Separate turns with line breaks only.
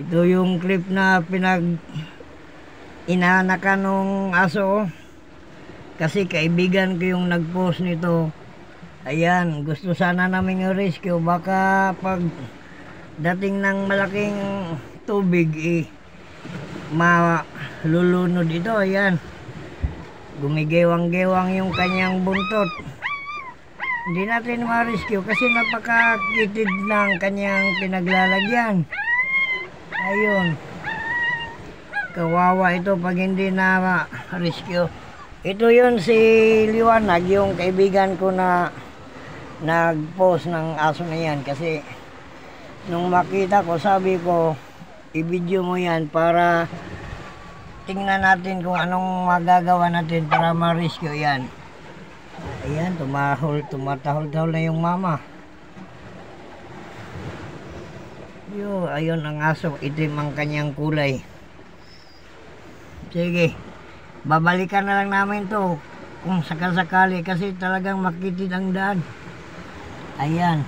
Ito yung clip na inanakan nung aso. Kasi kaibigan ko yung nag-post nito. Ayan, gusto sana namin i-rescue. Baka pag dating ng malaking tubig, malulunod ito. Ayan, gumigewang-gewang yung kanyang buntot. Hindi natin ma-rescue kasi napakakitid ng kanyang pinaglalagyan. Ayun, kawawa ito pag hindi na rescue. Ito yun si Liwanag, yung kaibigan ko na nag-post ng aso na yan. Kasi nung makita ko, sabi ko, i-video mo yan para tingnan natin kung anong magagawa natin para ma-rescue yan. Ayan, tumatahol-tahol na yung mama. Ayun ang aso, itim ang kanyang kulay. Sige, babalikan na lang namin to kung sakasakali kasi talagang makitid ang daan. Ayan.